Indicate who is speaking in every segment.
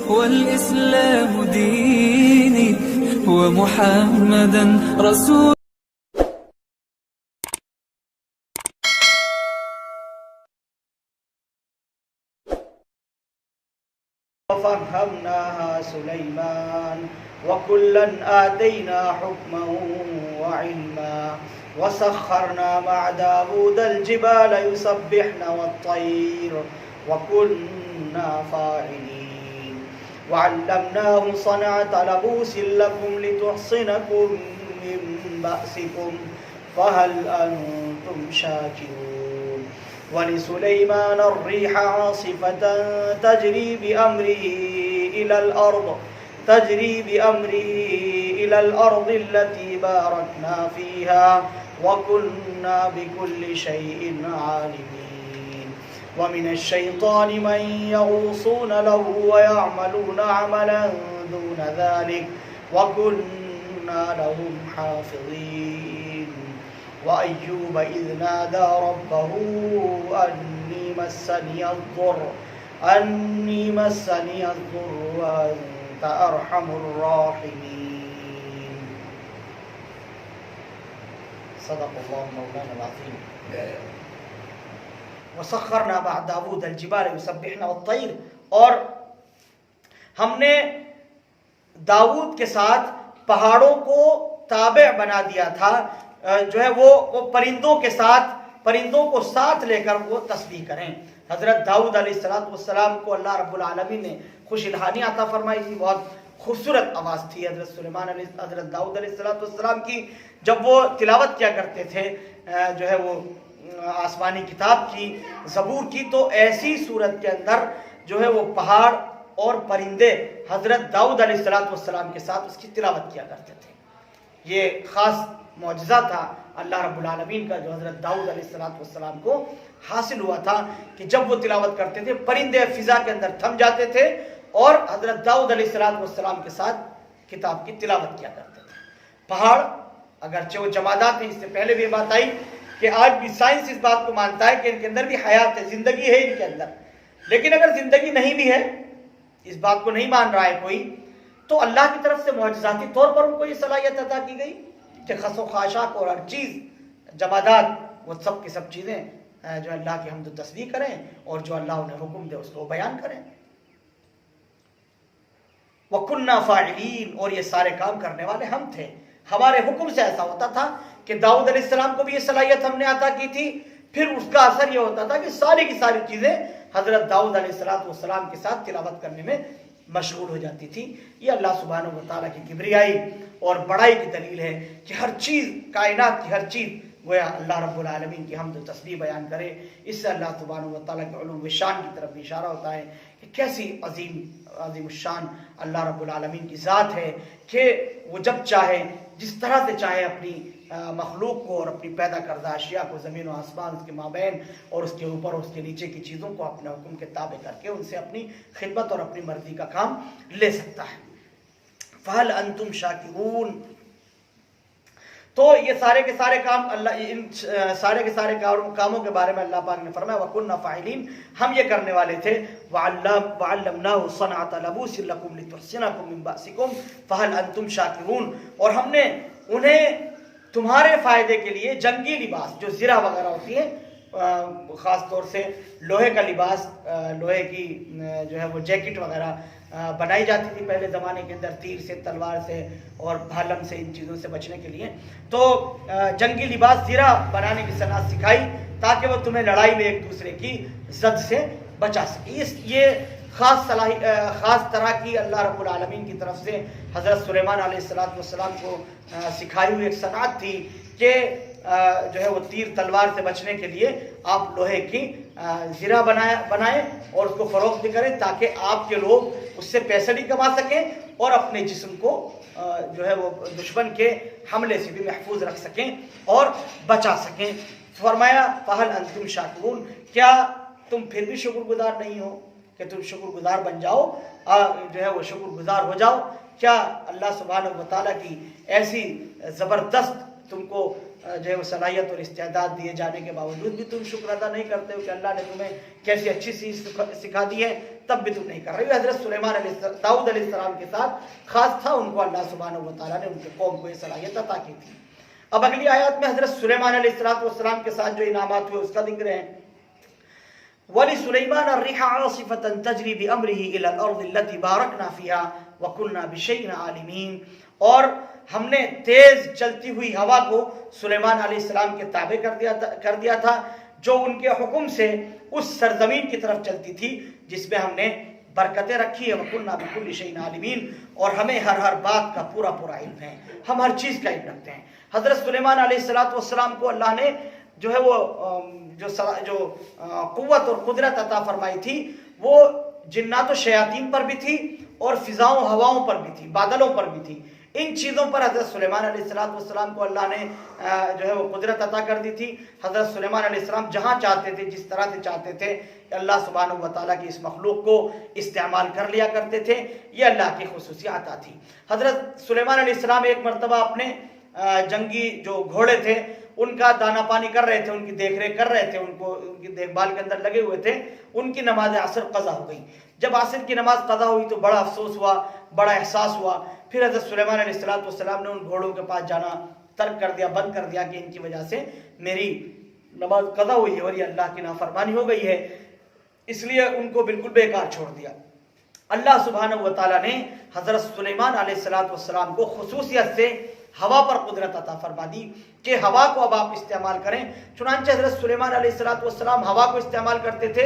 Speaker 1: والإسلام ديني ومحمدا رسول.
Speaker 2: وفهمناها سليمان وكلا آتينا حكما وعلما وسخرنا مع داود الجبال يسبحن والطير وكنا فاعلين وعلمناه صنعة لبوس لكم لتحصنكم من بأسكم فهل أنتم شاكرون ولسليمان الريح عاصفة تجري بأمره إلى الأرض التي باركنا فيها وكنا بكل شيء عالمين ومن الشيطان من يغوصون له ويعملون عملا دون ذلك وكنا لهم حافظين وأيوب إذ نادى ربه أني مسني الضر وأنت أرحم الراحمين. صدق الله مولانا العظيم. وسخرنا مع داود الجبال يسبحن والطير، اور ہم نے داود کے ساتھ پہاڑوں کو تابع بنا دیا تھا، جو ہے وہ پرندوں کو ساتھ لے کر وہ تسبیح کریں. حضرت داؤد علیہ السلام کو اللہ رب العالمین نے خوش الحانی عطا فرمائی تھی، بہت خوبصورت آواز تھی حضرت داؤد علیہ السلام کی. جب وہ تلاوت کیا کرتے تھے جو ہے وہ آسمانی کتاب کی، زبور کی، تو ایسی صورت کے اندر جو ہے وہ پہاڑ اور پرندے حضرت داؤد علیہ السلام کے ساتھ اس کی تلاوت کیا کرتے تھے. یہ خاص معجزہ تھا اللہ رب العالمین کا جو حضرت داؤد علیہ السلام کو حاصل ہوا تھا کہ جب وہ تلاوت کرتے تھے پرندے فضا کے اندر تھم جاتے تھے اور حضرت داؤد علیہ السلام کے ساتھ کتاب کی تلاوت کیا کرتے تھے. پہاڑ اگرچہ وہ جمادات ہیں، اس سے پہلے بھی بات آئی کہ آج بھی سائنس اس بات کو مانتا ہے کہ ان کے اندر بھی حیات ہے، زندگی ہے ان کے اندر، لیکن اگر زندگی نہیں بھی ہے، اس بات کو نہیں مان رہا ہے کوئی، تو اللہ کی طرف سے معجزاتی طور پر ان کو یہ صلاحیت عطا کی گئی کہ خس و خاشاک اور ہر چیز جمادات وہ سب کی سب چیزیں جو اللہ کی حمد و تسبیح کریں اور جو اللہ انہیں حکم دے اس کو بیان کریں. وَكُنَّا فَاعِلِينَ، اور یہ سارے کام کرنے والے ہم تھے. ہمارے حکم سے ایسا ہوتا تھا کہ داؤد علیہ السلام کو بھی یہ صلاحیت ہم نے عطا کی تھی. پھر اس کا اثر یہ ہوتا تھا کہ ساری کی ساری چیزیں حضرت داؤد علیہ السلام کے ساتھ تلاوت کرنے میں مشغول ہو جاتی تھی. یہ اللہ سبحانہ و تعالیٰ کی کبریائی اور بڑائی کی دلیل ہے کہ ہر چیز، کائنات کی ہر چیز گویا اللہ رب العالمین کی حمد و تسبیح بیان کرے. اس سے اللہ سبحانہ و تعالیٰ کے علو و شان کی طرف بھی اشارہ ہوتا ہے کہ کیسی عظیم الشان اللہ رب العالمین کی ذات ہے کہ وہ جب چاہے، جس طرح سے چاہے، اپنی مخلوق کو اور اپنی پیدا کردہ اشیاء کو، زمین و آسمان، اس کے مابین اور اس کے اوپر اور اس کے نیچے کی چیزوں کو اپنے حکم کے تابع کر کے ان سے اپنی خدمت اور اپنی مرضی کا کام لے سکتا ہے. فَهَلْ أَنْتُمْ شَاكِرُونَ. تو یہ سارے کے سارے کام اللہ، ان سارے کے سارے کاموں کے بارے میں اللہ پاک نے فرمایا وَكُنَّا فَاعِلِينَ، ہم یہ کرنے والے تھے. وَعَلَّمْنَاهُ صَنْعَةَ لَبُوسٍ لَكُمْ لِتُحْصِنَكُمْ مِنْ بَأْسِكُمْ فَهَلْ أَنْتُمْ شَاكِرُونَ، اور ہم نے انہیں تمہارے فائدے کے لیے جنگی لباس جو زرہ وغیرہ ہوتی ہے، خاص طور سے لوہے کا لباس، لوہے کی جو ہے وہ جیکٹ وغیرہ بنائی جاتی تھی پہلے زمانے کے اندر، تیر سے، تلوار سے اور بھالم سے، ان چیزوں سے بچنے کے لیے. تو جنگی لباس زرہ بنانے کی صنعت سکھائی تاکہ وہ تمہیں لڑائی میں ایک دوسرے کی زد سے بچا سکے. یہ خاص طرح کی اللہ رب العالمین کی طرف سے حضرت سلیمان علیہ السلام کو سکھائی ہوئی ایک صنعت تھی کہ جو ہے وہ تیر تلوار سے بچنے کے لیے آپ لوہے کی زرہ بنائیں اور اس کو فروخت بھی کریں تاکہ آپ کے لوگ اس سے پیسے بھی کما سکیں اور اپنے جسم کو جو ہے وہ دشمن کے حملے سے بھی محفوظ رکھ سکیں اور بچا سکیں. فرمایا فَهَلْ أَنْتُمْ شَاكِرُونَ، کیا تم پھر بھی شکر گزار نہیں ہو کہ تم شکر گزار بن جاؤ، جو ہے وہ شکر گزار ہو جاؤ. کیا اللہ سبحانہ و تعالیٰ کی ایسی زبردست تم کو جو ہے وہ صلاحیت اور استعداد دیے جانے کے باوجود بھی تم شکر ادا نہیں کرتے ہو کہ اللہ نے تمہیں کیسی اچھی چیز سکھا دی ہے تب بھی تم نہیں کر رہے. حضرت داؤد علیہ السلام کے ساتھ خاص تھا, ان کو اللہ سبحانہ و تعالیٰ نے ان کے قوم کو یہ صلاحیت عطا کی تھی. اب اگلی آیات میں حضرت سلیمان علیہ السلام کے ساتھ جو انعامات ہوئے اس کا ذکر ہے. وَلِسُلَيْمَانَ الرِّيحَ عَاصِفَةً تَجْرِي بِأَمْرِهِ إِلَى الْأَرْضِ الَّتِي بَارَكْنَا فِيهَا وَكُنَّا بِشَيْءٍ عَالِمِينَ. اور ہم نے تیز چلتی ہوئی ہوا کو سلیمان علیہ السلام کے تابع کر دیا تھا, جو ان کے حکم سے اس سرزمین کی طرف چلتی تھی جس میں ہم نے برکتیں رکھی ہے. وَكُنَّا بِكُلِّ شَيْءٍ عَالِمِينَ. اور ہمیں ہر بات کا پورا علم ہے, ہم ہر چیز کا علم رکھتے ہیں. حضرت سلیمان علیہ السلام کو اللہ نے جو ہے وہ جو قوت اور قدرت عطا فرمائی تھی وہ جنات و شیاطین پر بھی تھی اور فضاؤں ہواؤں پر بھی تھی, بادلوں پر بھی تھی. ان چیزوں پر حضرت سلیمان علیہ السلام کو اللہ نے جو ہے وہ قدرت عطا کر دی تھی. حضرت سلیمان علیہ السلام جہاں چاہتے تھے, جس طرح سے چاہتے تھے, اللہ سبحانہ و تعالیٰ کی اس مخلوق کو استعمال کر لیا کرتے تھے. یہ اللہ کی خصوصیات تھی. حضرت سلیمان علیہ السلام ایک مرتبہ اپنے جنگی جو گھوڑے تھے ان کا دانہ پانی کر رہے تھے, ان کی دیکھ ریکھ کر رہے تھے, ان کی دیکھ بھال کے اندر لگے ہوئے تھے. ان کی نماز عصر قضا ہو گئی. جب عصر کی نماز قضا ہوئی تو بڑا افسوس ہوا, بڑا احساس ہوا. پھر حضرت سلیمان علیہ السلام نے ان گھوڑوں کے پاس جانا ترک کر دیا, بند کر دیا کہ ان کی وجہ سے میری نماز قضا ہوئی ہے اور یہ اللہ کی نافرمانی ہو گئی ہے, اس لیے ان کو بالکل بیکار چھوڑ دیا. اللہ سبحانہ و تعالیٰ نے حضرت سلیمان علیہ السلام کو خصوصیت سے ہوا پر قدرت عطا فرما دی کہ ہوا کو اب آپ استعمال کریں. چنانچہ حضرت سلیمان علیہ السلام ہوا کو استعمال کرتے تھے,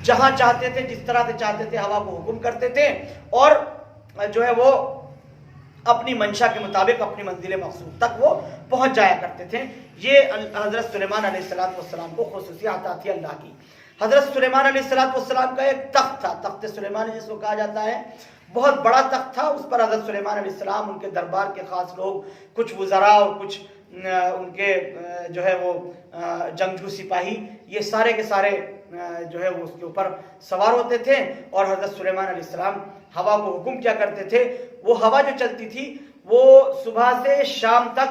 Speaker 2: جہاں چاہتے تھے, جس طرح سے چاہتے تھے ہوا کو حکم کرتے تھے اور جو ہے وہ اپنی منشا کے مطابق اپنی منزل مقصود تک وہ پہنچ جایا کرتے تھے. یہ حضرت سلیمان علیہ السلام کو خصوصیات تھی اللہ کی. حضرت سلیمان علیہ السلام کا ایک تخت تھا, تخت سلیمان جس کو کہا جاتا ہے, بہت بڑا تخت تھا. اس پر حضرت سلیمان علیہ السلام, ان کے دربار کے خاص لوگ, کچھ وزراء اور کچھ ان کے جو ہے وہ جنگجو سپاہی, یہ سارے کے سارے جو ہے وہ اس کے اوپر سوار ہوتے تھے اور حضرت سلیمان علیہ السلام ہوا کو حکم کیا کرتے تھے. وہ ہوا جو چلتی تھی وہ صبح سے شام تک,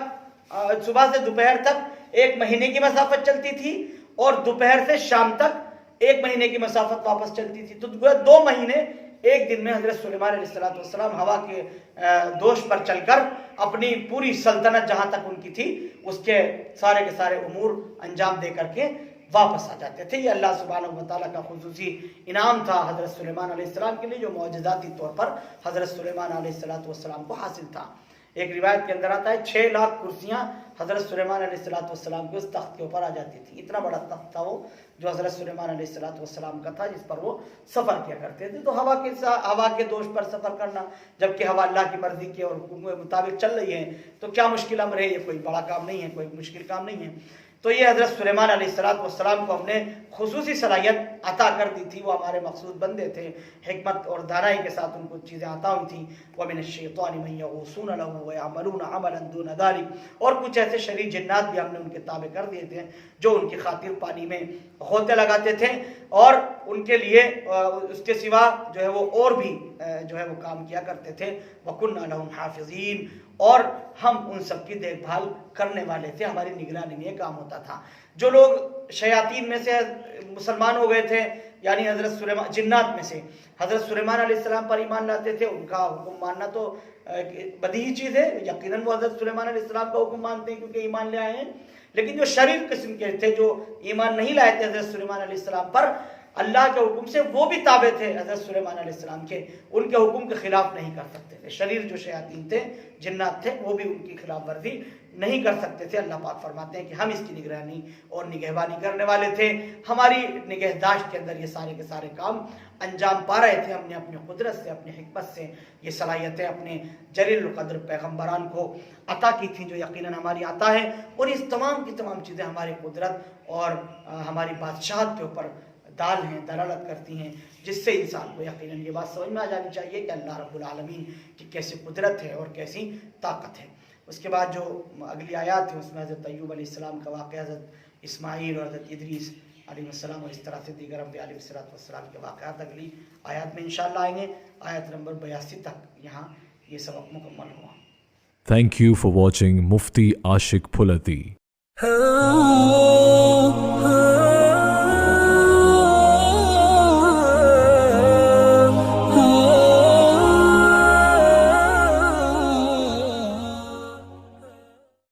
Speaker 2: صبح سے دوپہر تک 1 مہینے کی مسافت چلتی تھی اور دوپہر سے شام تک 1 مہینے کی مسافت واپس چلتی تھی. تو 2 مہینے ایک دن میں حضرت سلیمان علیہ السلام ہوا کے دوش پر چل کر اپنی پوری سلطنت جہاں تک ان کی تھی اس کے سارے امور انجام دے کر کے واپس آ جاتے تھے. یہ اللہ سبحانہ و تعالیٰ کا خصوصی انعام تھا حضرت سلیمان علیہ السلام کے لیے, جو معجزاتی طور پر حضرت سلیمان علیہ السلام کو حاصل تھا. ایک روایت کے اندر آتا ہے 6 لاکھ کرسیاں حضرت سلیمان علیہ السلام کے اس تخت کے اوپر آ جاتی تھی. اتنا بڑا تخت تھا وہ جو حضرت سلیمان علیہ السلام کا تھا, جس پر وہ سفر کیا کرتے تھے. تو ہوا کے دوش پر سفر کرنا, جبکہ ہوا اللہ کی مرضی کے اور حکم کے مطابق چل رہی ہے, تو کیا مشکل امر ہے, یہ کوئی بڑا کام نہیں ہے, کوئی مشکل کام نہیں ہے. تو یہ حضرت سلیمان علیہ السلام کو ہم نے خصوصی صلاحیت عطا کر دی تھی. وہ ہمارے مقصود بندے تھے, حکمت اور دانائی کے ساتھ ان کو چیزیں عطا ہوئی تھیں. وَمِنَ الشَّيْطَانِ مَن يَغُوصُونَ لَهُ وَيَعْمَلُونَ عَمَلًا دُونَ ذَلِكَ. اور کچھ ایسے شریر جنات بھی ہم نے ان کے تابع کر دیے تھے جو ان کی خاطر پانی میں غوطے لگاتے تھے اور ان کے لیے اس کے سوا جو ہے وہ اور بھی جو ہے وہ کام کیا کرتے تھے. وَكُنَّا لَهُمْ حَافِظِينَ. اور ہم ان سب کی دیکھ بھال کرنے والے تھے, ہماری نگرانی میں یہ کام ہوتا تھا. جو لوگ شیاطین میں سے مسلمان ہو گئے تھے, یعنی حضرت سلیمان, جنات میں سے حضرت سلیمان علیہ السلام پر ایمان لاتے تھے, ان کا حکم ماننا تو بدیہی چیز ہے, یقیناً وہ حضرت سلیمان علیہ السلام کا حکم مانتے ہیں کیونکہ ایمان لے آئے ہیں. لیکن جو شریر قسم کے تھے, جو ایمان نہیں لائے تھے حضرت سلیمان علیہ السلام پر, اللہ کے حکم سے وہ بھی تابع تھے حضرت سلیمان علیہ السلام کے, ان کے حکم کے خلاف نہیں کر سکتے تھے. شریر جو شیاطین تھے, جنات تھے, وہ بھی ان کی خلاف ورزی نہیں کر سکتے تھے. اللہ پاک فرماتے ہیں کہ ہم اس کی نگرانی اور نگہبانی کرنے والے تھے. ہماری نگہداشت کے اندر یہ سارے کے سارے کام انجام پا رہے تھے. ہم نے اپنی قدرت سے, اپنی حکمت سے یہ صلاحیتیں اپنے جلیل القدر پیغمبران کو عطا کی تھیں, جو یقیناً ہماری عطا ہے. اور اس تمام کی تمام چیزیں ہماری قدرت اور ہماری بادشاہت کے اوپر دال ہیں, دلالت کرتی ہیں, جس سے انسان کو یقیناً یہ بات سمجھ میں آ جانی چاہیے کہ اللہ رب العالمین کی کیسی قدرت ہے اور کیسی طاقت ہے. اس کے بعد جو اگلی آیات ہیں اس میں حضرت ایوب علیہ السلام کا واقعہ, حضرت اسماعیل اور حضرت ادریس علیہ السلام اور اس طرح سے دیگر انبیاء علیہ السلام کے واقعات اگلی آیات میں انشاءاللہ آئیں گے. آیت نمبر 82 تک یہاں یہ سبق مکمل ہوا.
Speaker 3: Thank you for watching Mufti Ashik Phulati.